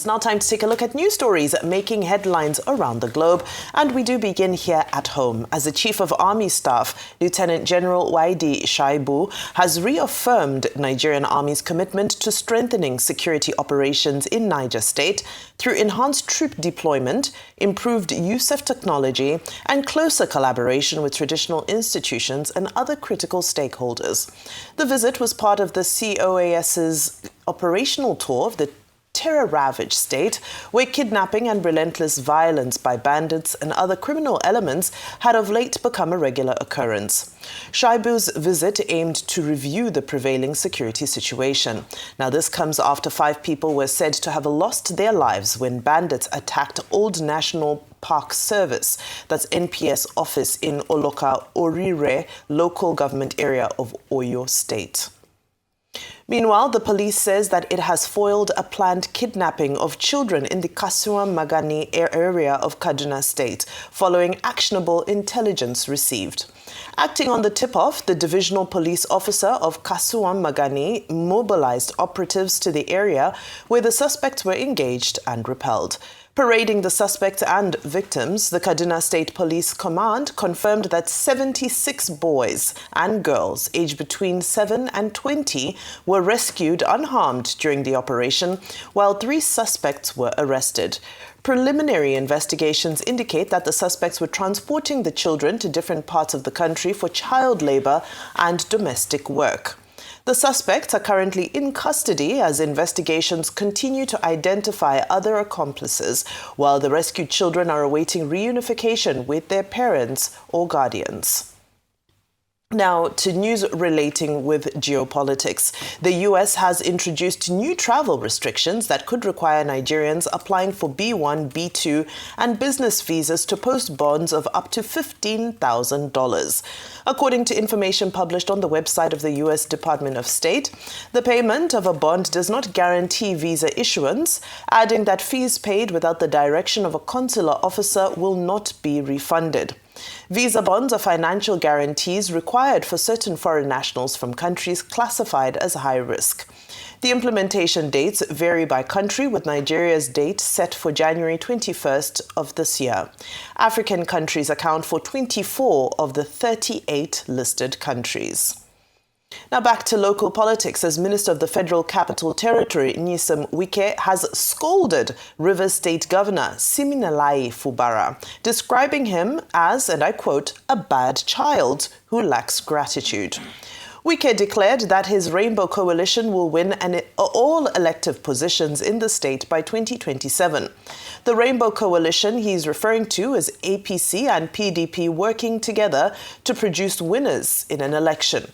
It's now time to take a look at news stories making headlines around the globe. And we do begin here at home, as the Chief of Army Staff, Lieutenant General Waidi Shaibu, has reaffirmed Nigerian Army's commitment to strengthening security operations in Niger State through enhanced troop deployment, improved use of technology, and closer collaboration with traditional institutions and other critical stakeholders. The visit was part of the COAS's operational tour of the Terror-Ravaged state, where kidnapping and relentless violence by bandits and other criminal elements had of late become a regular occurrence. Shaibu's visit aimed to review the prevailing security situation. Now, this comes after 5 people were said to have lost their lives when bandits attacked Old National Park Service, that's NPS office in Oloka Orire, local government area of Oyo State. Meanwhile, the police says that it has foiled a planned kidnapping of children in the Kasuwa Magani area of Kaduna State, following actionable intelligence received. Acting on the tip-off, the divisional police officer of Kasuwa Magani mobilized operatives to the area where the suspects were engaged and repelled. Parading the suspects and victims, the Kaduna State Police Command confirmed that 76 boys and girls aged between 7 and 20 were rescued unharmed during the operation, while 3 suspects were arrested. Preliminary investigations indicate that the suspects were transporting the children to different parts of the country for child labor and domestic work. The suspects are currently in custody as investigations continue to identify other accomplices, while the rescued children are awaiting reunification with their parents or guardians. Now, to news relating with geopolitics. The U.S. has introduced new travel restrictions that could require Nigerians applying for B1, B2, and business visas to post bonds of up to $15,000. According to information published on the website of the U.S. Department of State, the payment of a bond does not guarantee visa issuance, adding that fees paid without the direction of a consular officer will not be refunded. Visa bonds are financial guarantees required for certain foreign nationals from countries classified as high risk. The implementation dates vary by country, with Nigeria's date set for January 21st of this year. African countries account for 24 of the 38 listed countries. Now back to local politics, as Minister of the Federal Capital Territory, Nyesom Wike, has scolded Rivers State Governor Siminalayi Fubara, describing him as, and I quote, a bad child who lacks gratitude. Wike declared that his Rainbow Coalition will win all elective positions in the state by 2027. The Rainbow Coalition he's referring to is APC and PDP working together to produce winners in an election.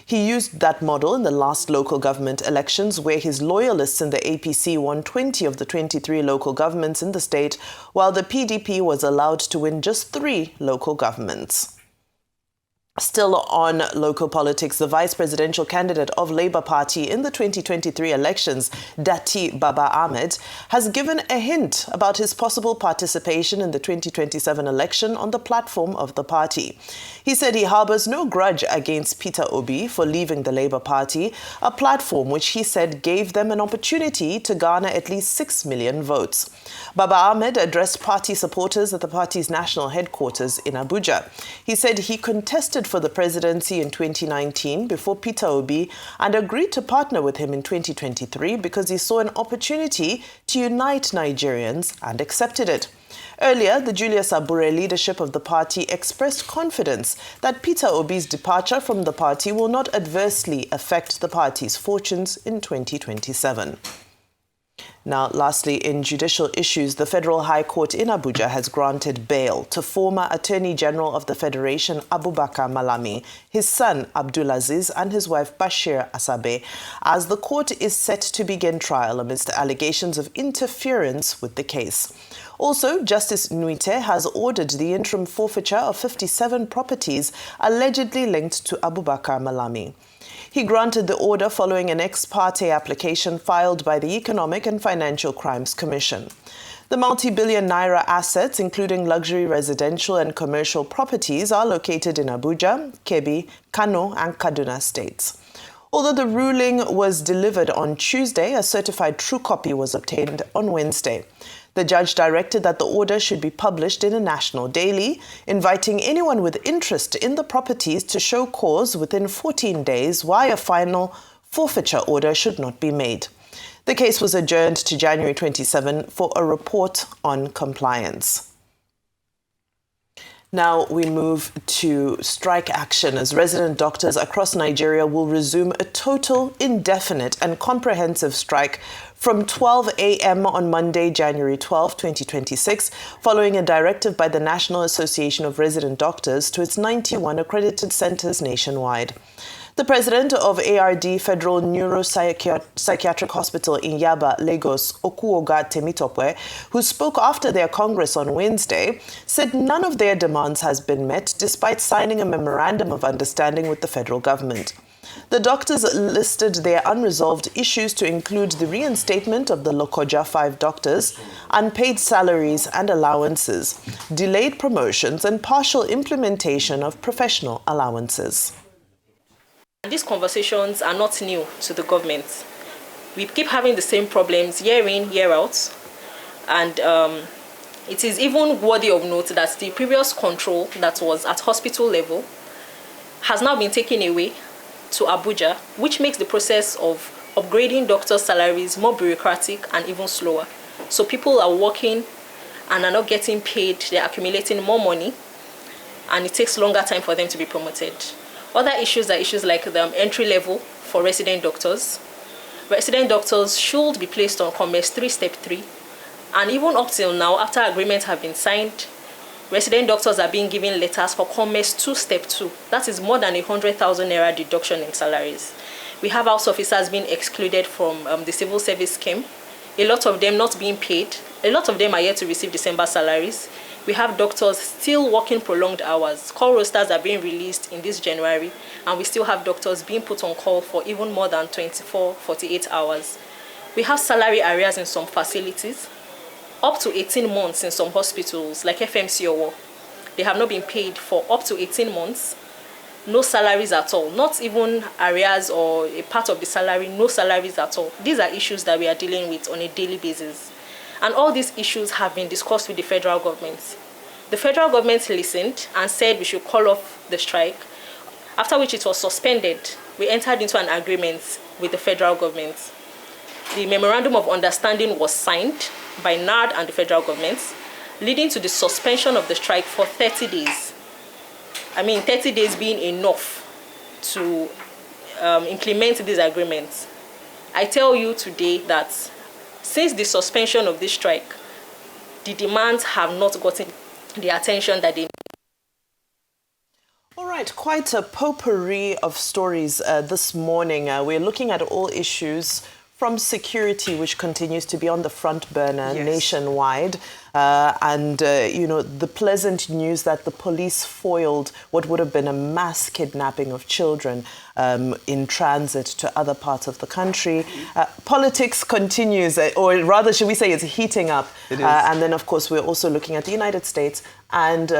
He used that model in the last local government elections, where his loyalists in the APC won 20 of the 23 local governments in the state, while the PDP was allowed to win just 3 local governments. Still on local politics, the vice presidential candidate of Labour Party in the 2023 elections, Datti Baba Ahmed, has given a hint about his possible participation in the 2027 election on the platform of the party. He said he harbors no grudge against Peter Obi for leaving the Labour Party, a platform which he said gave them an opportunity to garner at least 6 million votes. Baba Ahmed addressed party supporters at the party's national headquarters in Abuja. He said he contested for the presidency in 2019 before Peter Obi and agreed to partner with him in 2023 because he saw an opportunity to unite Nigerians and accepted it. Earlier, the Julius Abure leadership of the party expressed confidence that Peter Obi's departure from the party will not adversely affect the party's fortunes in 2027. Now, lastly, in judicial issues, the Federal High Court in Abuja has granted bail to former Attorney General of the Federation, Abubakar Malami, his son, Abdulaziz, and his wife, Bashir Asabe, as the court is set to begin trial amidst allegations of interference with the case. Also, Justice Nuite has ordered the interim forfeiture of 57 properties allegedly linked to Abubakar Malami. He granted the order following an ex parte application filed by the Economic and Financial Crimes Commission. The multi-billion naira assets, including luxury residential and commercial properties, are located in Abuja, Kebbi, Kano, and Kaduna states. Although the ruling was delivered on Tuesday, a certified true copy was obtained on Wednesday. The judge directed that the order should be published in a national daily, inviting anyone with interest in the properties to show cause within 14 days why a final forfeiture order should not be made. The case was adjourned to January 27 for a report on compliance. Now we move to strike action as resident doctors across Nigeria will resume a total, indefinite and comprehensive strike from 12 a.m. on Monday, January 12, 2026, following a directive by the National Association of Resident Doctors to its 91 accredited centers nationwide. The president of ARD Federal Neuropsychiatric Hospital in Yaba, Lagos, Okuoga Temitope, who spoke after their Congress on Wednesday, said none of their demands has been met despite signing a memorandum of understanding with the federal government. The doctors listed their unresolved issues to include the reinstatement of the Lokoja 5 doctors, unpaid salaries and allowances, delayed promotions and partial implementation of professional allowances. These conversations are not new to the government. We keep having the same problems year in, year out. And it is even worthy of note that the previous control that was at hospital level has now been taken away to Abuja, which makes the process of upgrading doctors' salaries more bureaucratic and even slower. So people are working and are not getting paid, they're accumulating more money, and it takes longer time for them to be promoted. Other issues are issues like the entry level for resident doctors. Resident doctors should be placed on Commerce 3, Step 3. And even up till now, after agreements have been signed, resident doctors are being given letters for Commerce 2, Step 2. That is more than 100,000 naira deduction in salaries. We have house officers being excluded from the civil service scheme. A lot of them not being paid. A lot of them are yet to receive December salaries. We have doctors still working prolonged hours. Call rosters are being released in this January, and we still have doctors being put on call for even more than 24, 48 hours. We have salary arrears in some facilities, up to 18 months in some hospitals, like FMC Owo. They have not been paid for up to 18 months. No salaries at all, not even arrears or a part of the salary, no salaries at all. These are issues that we are dealing with on a daily basis. And all these issues have been discussed with the federal government. The federal government listened and said we should call off the strike, after which it was suspended. We entered into an agreement with the federal government. The memorandum of understanding was signed by NARD and the federal government, leading to the suspension of the strike for 30 days. 30 days being enough to implement these agreements. I tell you today that since the suspension of this strike, the demands have not gotten the attention that they need. All right, quite a potpourri of stories this morning. We're looking at all issues from security, which continues to be on the front burner nationwide. The pleasant news that the police foiled what would have been a mass kidnapping of children in transit to other parts of the country. Politics continues, or rather, should we say it's heating up. It is. And then, of course, we're also looking at the United States and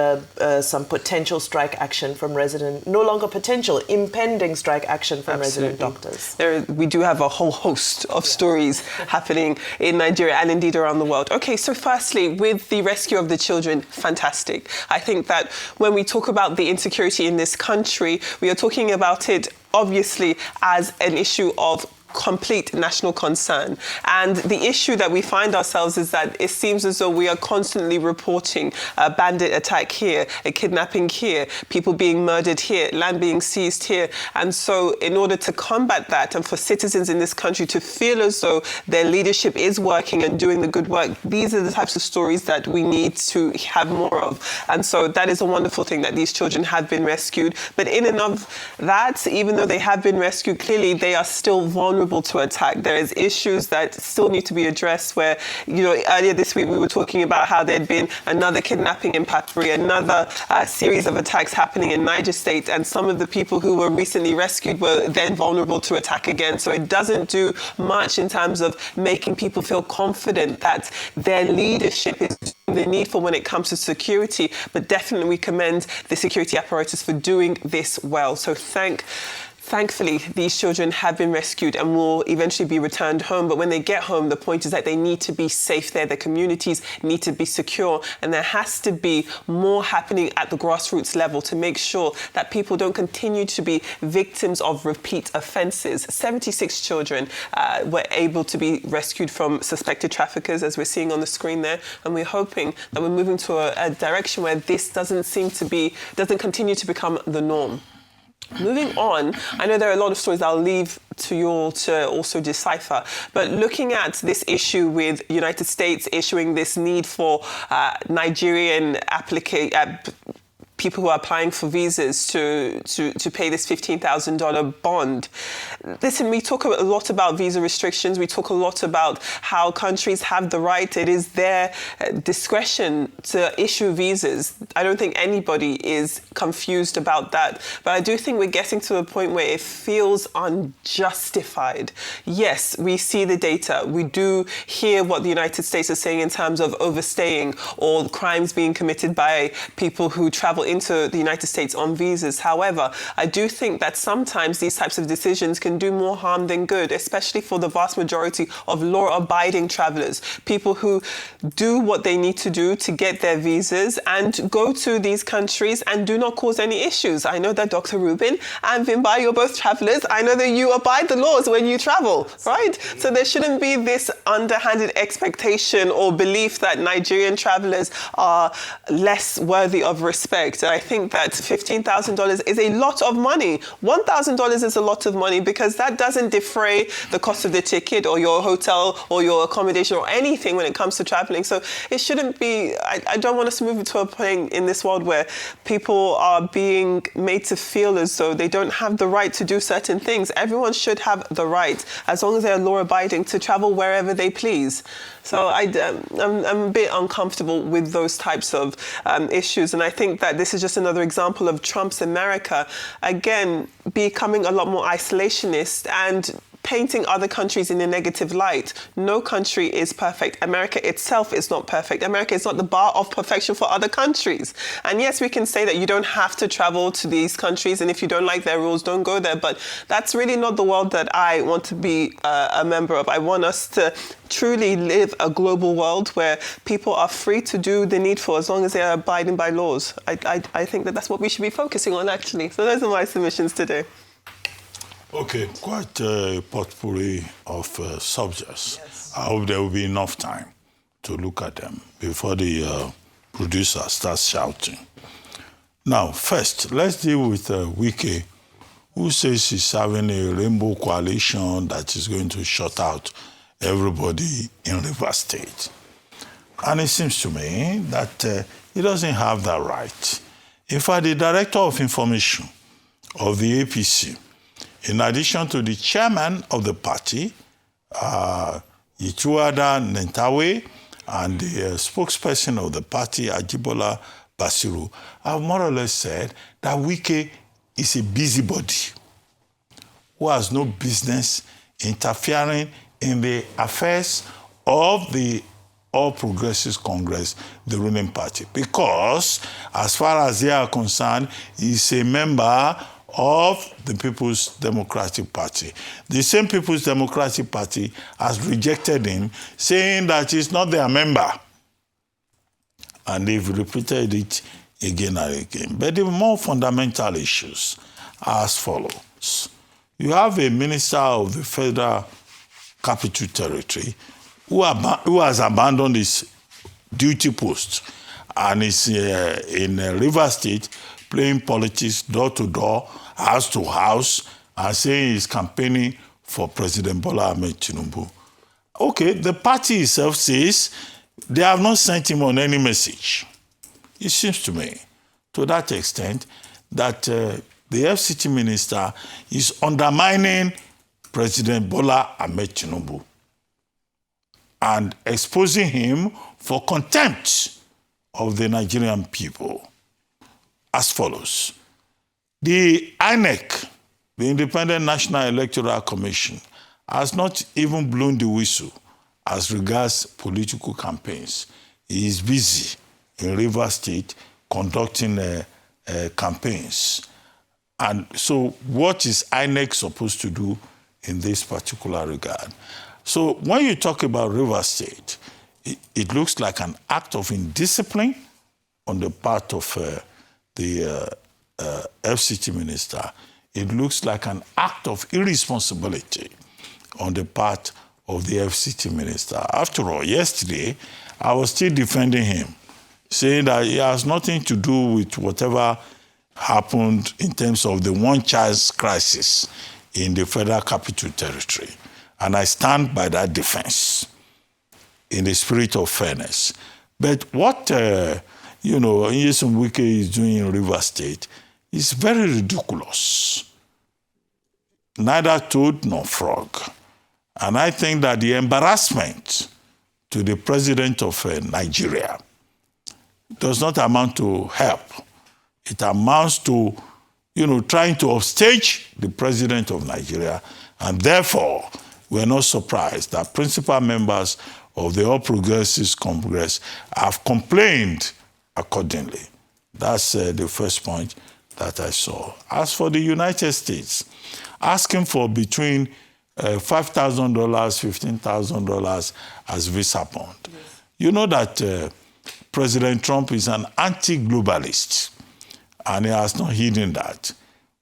some potential strike action from impending strike action from resident doctors. We do have a whole host of stories happening in Nigeria and indeed around the world. Okay, so firstly, with the rescue of the children, fantastic. I think that when we talk about the insecurity in this country, we are talking about it obviously as an issue of complete national concern. And the issue that we find ourselves is that it seems as though we are constantly reporting a bandit attack here, a kidnapping here, people being murdered here, land being seized here. And so in order to combat that and for citizens in this country to feel as though their leadership is working and doing the good work, these are the types of stories that we need to have more of. And so that is a wonderful thing that these children have been rescued. But in and of that, even though they have been rescued, clearly they are still vulnerable to attack. There is issues that still need to be addressed where, earlier this week we were talking about how there'd been another kidnapping in Papri, another series of attacks happening in Niger State, and some of the people who were recently rescued were then vulnerable to attack again. So it doesn't do much in terms of making people feel confident that their leadership is the needful when it comes to security, but definitely we commend the security apparatus for doing this well. So thank Thankfully, these children have been rescued and will eventually be returned home. But when they get home, the point is that they need to be safe there. Their communities need to be secure. And there has to be more happening at the grassroots level to make sure that people don't continue to be victims of repeat offences. 76 children were able to be rescued from suspected traffickers, as we're seeing on the screen there. And we're hoping that we're moving to a direction where this doesn't continue to become the norm. Moving on, I know there are a lot of stories I'll leave to you all to also decipher, but looking at this issue with United States issuing this need for Nigerian people who are applying for visas to pay this $15,000 bond. Listen, we talk a lot about visa restrictions. We talk a lot about how countries have the right. It is their discretion to issue visas. I don't think anybody is confused about that. But I do think we're getting to a point where it feels unjustified. Yes, we see the data. We do hear what the United States is saying in terms of overstaying or crimes being committed by people who travel into the United States on visas. However, I do think that sometimes these types of decisions can do more harm than good, especially for the vast majority of law-abiding travelers, people who do what they need to do to get their visas and go to these countries and do not cause any issues. I know that Dr. Rubin and Vimba, you're both travelers. I know that you abide the laws when you travel, right? So there shouldn't be this underhanded expectation or belief that Nigerian travelers are less worthy of respect. I think that $15,000 is a lot of money. $1,000 is a lot of money because that doesn't defray the cost of the ticket or your hotel or your accommodation or anything when it comes to traveling. So it shouldn't be, I don't want us to move into a point in this world where people are being made to feel as though they don't have the right to do certain things. Everyone should have the right, as long as they're law-abiding, to travel wherever they please. So I'm a bit uncomfortable with those types of issues. And I think that this is just another example of Trump's America, again, becoming a lot more isolationist and painting other countries in a negative light. No country is perfect. America itself is not perfect. America is not the bar of perfection for other countries. And yes, we can say that you don't have to travel to these countries, and if you don't like their rules, don't go there. But that's really not the world that I want to be a member of. I want us to truly live a global world where people are free to do the needful as long as they are abiding by laws. I think that that's what we should be focusing on, actually. So those are my submissions today. Okay, quite a potpourri of subjects. Yes. I hope there will be enough time to look at them before the producer starts shouting. Now, first, let's deal with Wike, who says he's having a rainbow coalition that is going to shut out everybody in Rivers State. And it seems to me that he doesn't have that right. In fact, the Director of Information of the APC, in addition to the chairman of the party, Ichuada Nentawe, and the spokesperson of the party, Ajibola Basiru, have more or less said that Wike is a busybody who has no business interfering in the affairs of the All Progressives Congress, the ruling party, because as far as they are concerned, he's a member of the People's Democratic Party. The same People's Democratic Party has rejected him, saying that he's not their member. And they've repeated it again and again. But the more fundamental issues are as follows. You have a minister of the Federal Capital Territory who has abandoned his duty post and is in Rivers State playing politics door to door, house to house, and saying he's campaigning for President Bola Ahmed Tinubu. Okay, the party itself says they have not sent him on any message. It seems to me, to that extent, that the FCT minister is undermining President Bola Ahmed Tinubu and exposing him for contempt of the Nigerian people. As follows. The INEC, the Independent National Electoral Commission, has not even blown the whistle as regards political campaigns. He is busy in Rivers State conducting campaigns. And so what is INEC supposed to do in this particular regard? So when you talk about Rivers State, it looks like an act of indiscipline on the part of the FCT minister. It looks like an act of irresponsibility on the part of the FCT minister. After all, yesterday, I was still defending him, saying that it has nothing to do with whatever happened in terms of the one-child crisis in the Federal Capital Territory. And I stand by that defense in the spirit of fairness. But what, Nyesom Wike is doing in Rivers State is very ridiculous. Neither toad nor frog. And I think that the embarrassment to the president of Nigeria does not amount to help. It amounts to, trying to upstage the president of Nigeria. And therefore, we're not surprised that principal members of the All Progressives Congress have complained accordingly. That's the first point that I saw. As for the United States, asking for between $5,000, $15,000 as visa bond. Yes. You know that President Trump is an anti-globalist, and he has not hidden that.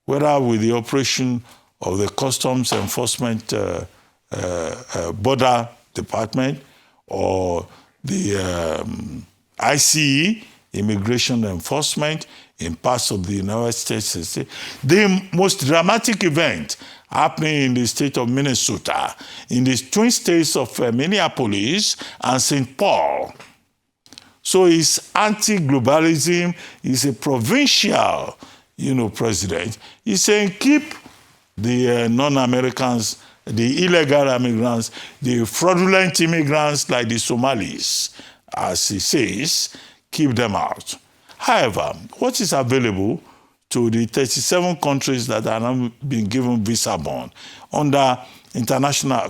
Whether with the operation of the Customs Enforcement Border Department or the ICE, Immigration Enforcement, in parts of the United States. The most dramatic event happening in the state of Minnesota, in the twin states of Minneapolis and St. Paul. So he's anti-globalism, he's a provincial, president. He's saying keep the non-Americans, the illegal immigrants, the fraudulent immigrants like the Somalis, as he says, keep them out. However, what is available to the 37 countries that are now being given visa bond under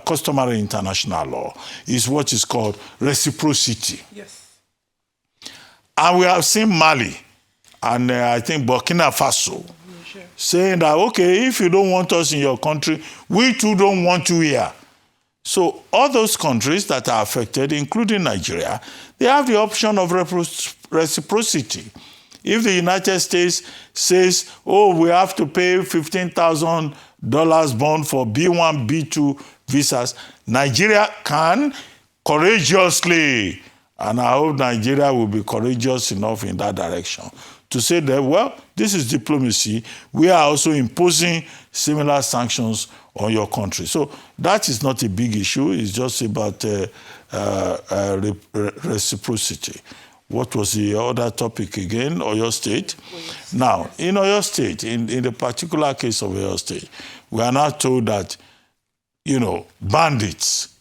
customary international law is what is called reciprocity. Yes. And we have seen Mali and I think Burkina Faso saying that, okay, if you don't want us in your country, we too don't want you here. So all those countries that are affected, including Nigeria, they have the option of reciprocity. If the United States says, we have to pay $15,000 bond for B1, B2 visas, Nigeria can courageously, and I hope Nigeria will be courageous enough in that direction, to say that, this is diplomacy. We are also imposing similar sanctions on your country. So that is not a big issue. It's just about reciprocity. What was the other topic again? Oyo State. Now, in Oyo State, in the particular case of Oyo State, we are now told that, bandits,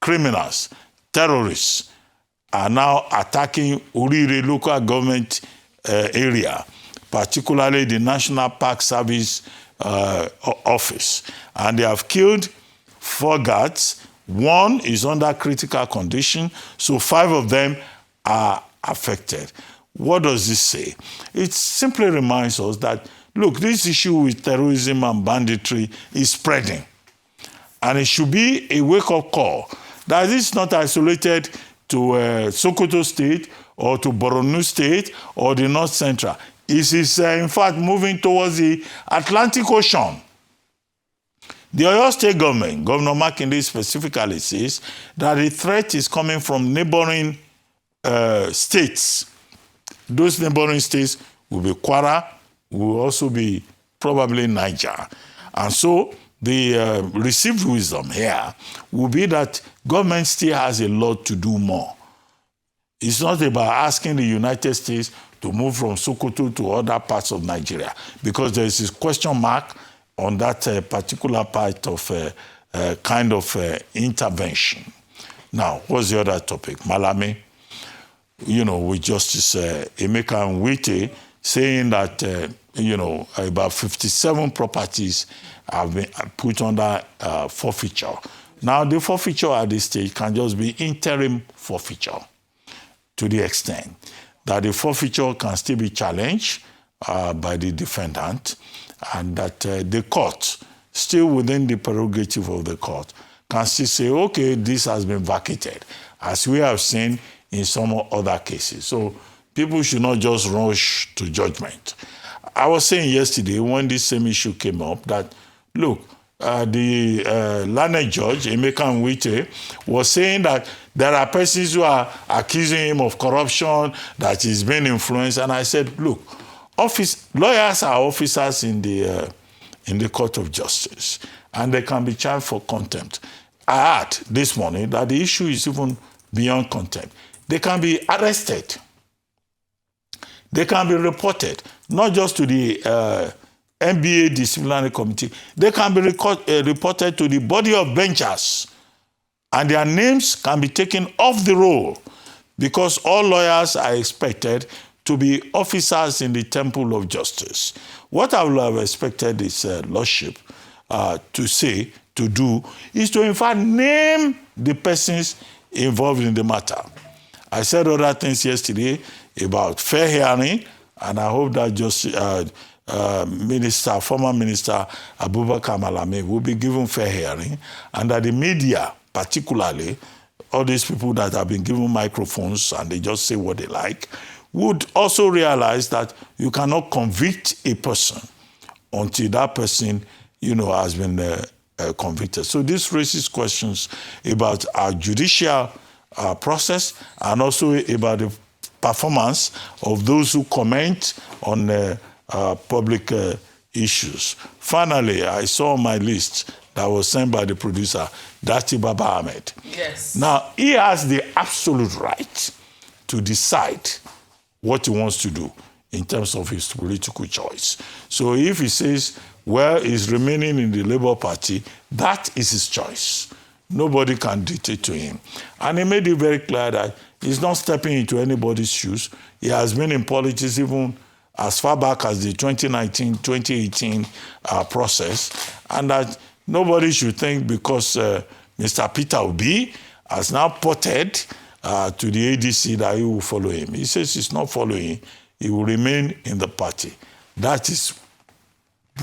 criminals, terrorists are now attacking Urire local government area, particularly the National Park Service office. And they have killed 4 guards. 1 is under critical condition, so 5 of them are affected. What does this say? It simply reminds us that, look, this issue with terrorism and banditry is spreading. And it should be a wake-up call that this is not isolated to Sokoto State or to Borno State or the North Central. It is, in fact, moving towards the Atlantic Ocean. The Oyo State government, Governor Makinde specifically says that the threat is coming from neighboring states. Those neighboring states will be Kwara, will also be probably Niger. And so the received wisdom here will be that government still has a lot to do more. It's not about asking the United States to move from Sokoto to other parts of Nigeria, because there is this question mark on that particular part of kind of intervention. Now, what's the other topic? Malame, with Justice Emeka Nwite saying that, about 57 properties have been put under forfeiture. Now, the forfeiture at this stage can just be interim forfeiture, to the extent that the forfeiture can still be challenged by the defendant, and that the court, still within the prerogative of the court, can still say, okay, this has been vacated, as we have seen in some other cases. So people should not just rush to judgment. I was saying yesterday when this same issue came up that, look, the learned judge, Emeka Nwite, was saying that there are persons who are accusing him of corruption, that he's been influenced. And I said, look, lawyers are officers in the Court of Justice, and they can be charged for contempt. I add this morning that the issue is even beyond contempt. They can be arrested. They can be reported, not just to the NBA disciplinary committee. They can be reported to the body of benchers, and their names can be taken off the roll, because all lawyers are expected to be officers in the temple of justice. What I would have expected his lordship to do, is to in fact name the persons involved in the matter. I said other things yesterday about fair hearing, and I hope that former Minister Abubakar Malami will be given fair hearing, and that the media, particularly all these people that have been given microphones and they just say what they like, would also realize that you cannot convict a person until that person, has been convicted. So this raises questions about our judicial process, and also about the performance of those who comment on public issues. Finally, I saw on my list that was sent by the producer, Dati Baba Ahmed. Yes. Now, he has the absolute right to decide what he wants to do in terms of his political choice. So if he says, well, he's remaining in the Labour Party, that is his choice. Nobody can dictate to him. And he made it very clear that he's not stepping into anybody's shoes. He has been in politics even as far back as the 2019-2018 process, and that nobody should think because Mr. Peter Obi has now ported to the ADC that he will follow him. He says he's not following. He will remain in the party. That is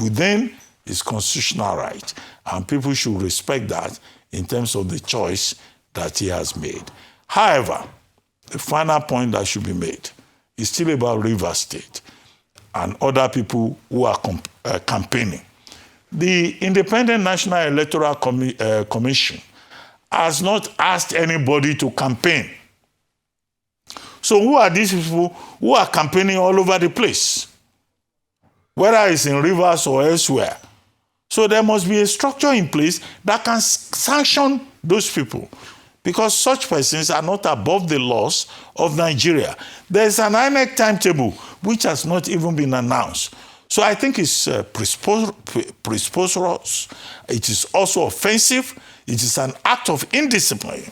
within his constitutional right, and people should respect that in terms of the choice that he has made. However, the final point that should be made is still about Rivers State and other people who are campaigning. The Independent National Electoral Commission has not asked anybody to campaign. So who are these people who are campaigning all over the place, whether it's in Rivers or elsewhere? So there must be a structure in place that can sanction those people, because such persons are not above the laws of Nigeria. There's an INEC timetable which has not even been announced. So I think it's preposterous. It is also offensive. It is an act of indiscipline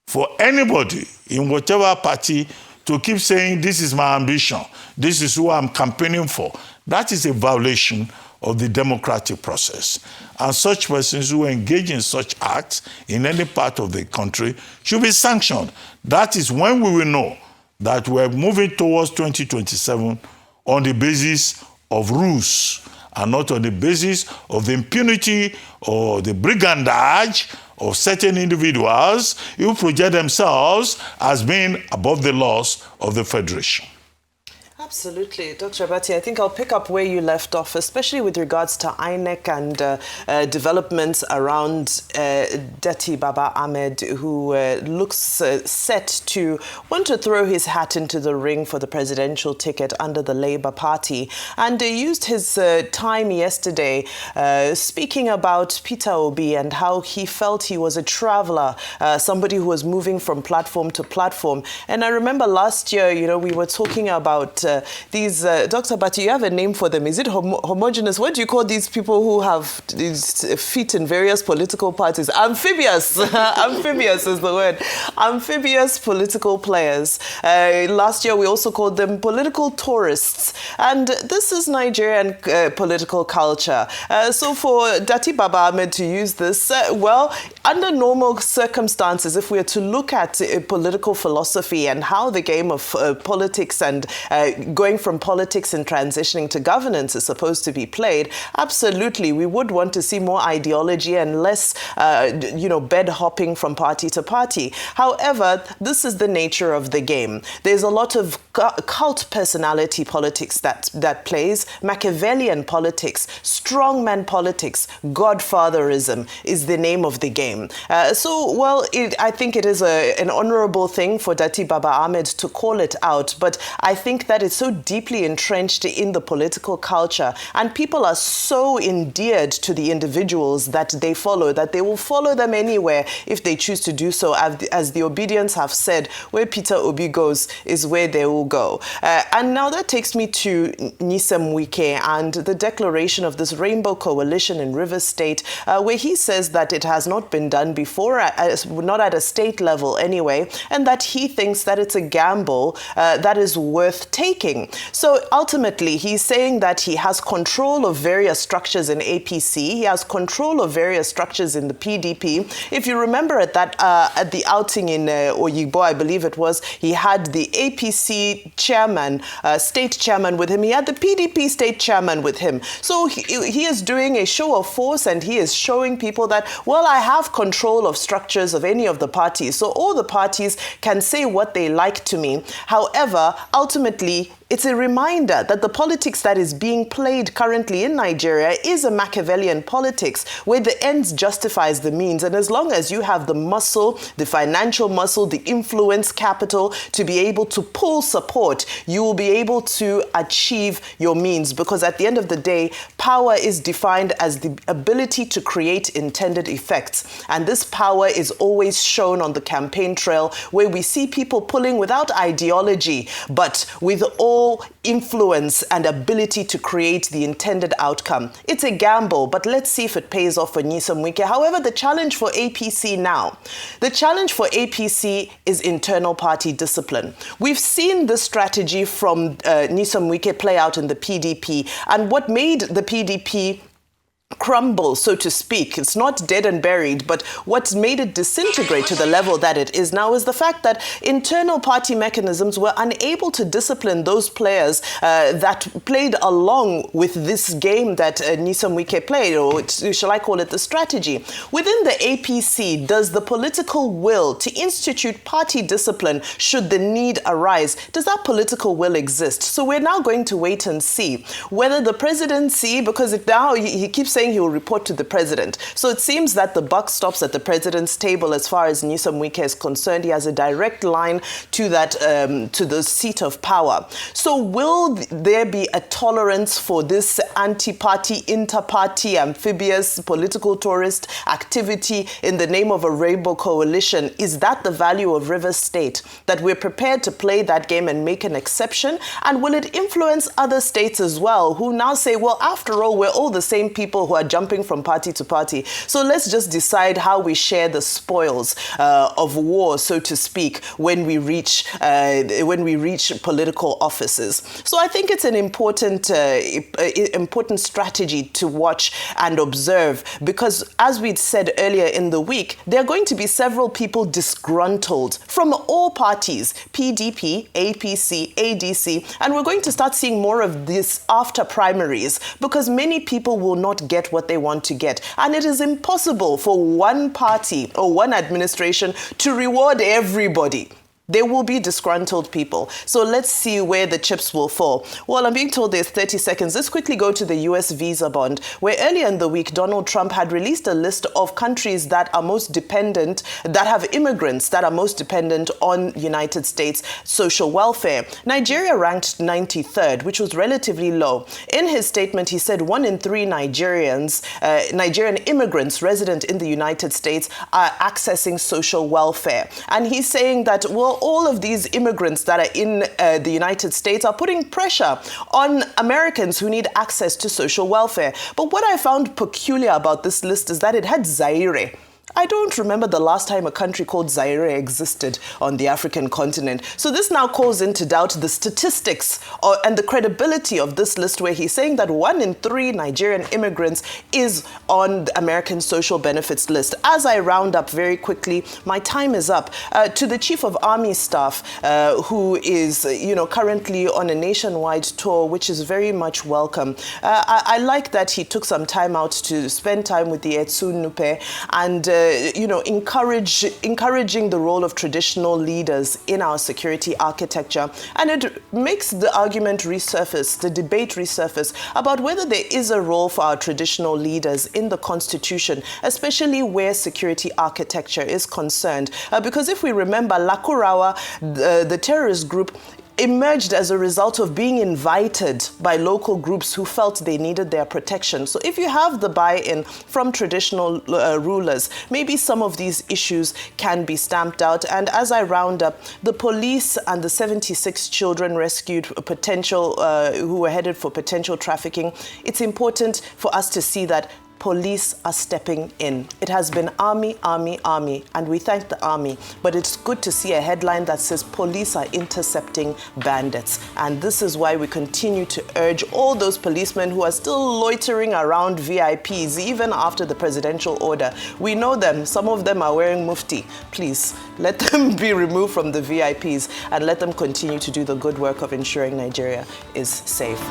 for anybody in whatever party to keep saying, this is my ambition, this is who I'm campaigning for. That is a violation of the democratic process. And such persons who engage in such acts in any part of the country should be sanctioned. That is when we will know that we're moving towards 2027 on the basis of rules and not on the basis of the impunity or the brigandage of certain individuals who project themselves as being above the laws of the Federation. Absolutely. Dr. Abati, I think I'll pick up where you left off, especially with regards to INEC and developments around Dati Baba Ahmed, who looks set to want to throw his hat into the ring for the presidential ticket under the Labour Party. And used his time yesterday speaking about Peter Obi and how he felt he was a traveler, somebody who was moving from platform to platform. And I remember last year, we were talking about these, Dr. Abati, you have a name for them. Is it homogeneous? What do you call these people who have these feet in various political parties? Amphibious. Amphibious is the word. Amphibious political players. Last year, we also called them political tourists. And this is Nigerian political culture. So for Dati Baba Ahmed to use this, well, under normal circumstances, if we are to look at political philosophy and how the game of politics and going from politics and transitioning to governance is supposed to be played, absolutely, we would want to see more ideology and less, bed hopping from party to party. However, this is the nature of the game. There's a lot of cult personality politics that plays, Machiavellian politics, strongman politics, godfatherism is the name of the game. I think it is an honorable thing for Dati Baba Ahmed to call it out, but I think that it's so deeply entrenched in the political culture, and people are so endeared to the individuals that they follow, that they will follow them anywhere if they choose to do so. As the Obedience have said, where Peter Obi goes is where they will go. And now that takes me to Nyesom Wike and the declaration of this Rainbow Coalition in Rivers State, where he says that it has not been done before, not at a state level anyway, and that he thinks that it's a gamble that is worth taking. So ultimately, he's saying that he has control of various structures in APC. He has control of various structures in the PDP. If you remember at the outing in Oyigbo, I believe it was, he had the APC chairman, state chairman with him. He had the PDP state chairman with him. So he is doing a show of force, and he is showing people that, well, I have control of structures of any of the parties. So all the parties can say what they like to me. However, ultimately, it's a reminder that the politics that is being played currently in Nigeria is a Machiavellian politics where the ends justifies the means. And as long as you have the muscle, the financial muscle, the influence capital to be able to pull support, you will be able to achieve your means. Because at the end of the day, power is defined as the ability to create intended effects. And this power is always shown on the campaign trail, where we see people pulling without ideology, but with all influence and ability to create the intended outcome. It's a gamble, but let's see if it pays off for Nyesom Wike. However, the challenge for APC now, the challenge for APC is internal party discipline. We've seen this strategy from Nyesom Wike play out in the PDP, and what made the PDP crumble, so to speak, it's not dead and buried, but what's made it disintegrate to the level that it is now is the fact that internal party mechanisms were unable to discipline those players that played along with this game that Nyesom Wike played, or shall I call it the strategy. Within the APC, does the political will to institute party discipline should the need arise, does that political will exist? So we're now going to wait and see whether the presidency, because now he keeps saying he will report to the president. So it seems that the buck stops at the president's table as far as Nyesom Wike is concerned. He has a direct line to that, to the seat of power. So will there be a tolerance for this anti-party, inter-party, amphibious, political tourist activity in the name of a rainbow coalition? Is that the value of Rivers State, that we're prepared to play that game and make an exception? And will it influence other states as well, who now say, well, after all, we're all the same people who are jumping from party to party. So let's just decide how we share the spoils of war, so to speak, when we reach political offices. So I think it's an important strategy to watch and observe, because as we said earlier in the week, there are going to be several people disgruntled from all parties, PDP, APC, ADC, and we're going to start seeing more of this after primaries, because many people will not get what they want to get. And it is impossible for one party or one administration to reward everybody. There will be disgruntled people. So let's see where the chips will fall. Well, I'm being told there's 30 seconds. Let's quickly go to the US visa bond, where earlier in the week, Donald Trump had released a list of countries that are most dependent, that have immigrants that are most dependent on United States social welfare. Nigeria ranked 93rd, which was relatively low. In his statement, he said 1 in 3 Nigerian immigrants resident in the United States are accessing social welfare. And he's saying that, well, all of these immigrants that are in the United States are putting pressure on Americans who need access to social welfare. But what I found peculiar about this list is that it had Zaire I don't remember the last time a country called Zaire existed on the African continent. So this now calls into doubt the statistics and the credibility of this list, where he's saying that 1 in 3 Nigerian immigrants is on the American social benefits list. As I round up very quickly, my time is up. To the Chief of Army Staff, who is, currently on a nationwide tour, which is very much welcome. I like that he took some time out to spend time with the Etsu Nupe and encouraging the role of traditional leaders in our security architecture. And it makes the argument resurface, the debate resurface about whether there is a role for our traditional leaders in the Constitution, especially where security architecture is concerned. Because if we remember, Lakurawa, the terrorist group, emerged as a result of being invited by local groups who felt they needed their protection. So if you have the buy-in from traditional rulers, maybe some of these issues can be stamped out. And as I round up, the police and the 76 children rescued who were headed for potential trafficking, it's important for us to see that police are stepping in. It has been army, army, army, and we thank the army, but it's good to see a headline that says police are intercepting bandits. And this is why we continue to urge all those policemen who are still loitering around VIPs, even after the presidential order. We know them, some of them are wearing mufti. Please, let them be removed from the VIPs and let them continue to do the good work of ensuring Nigeria is safe.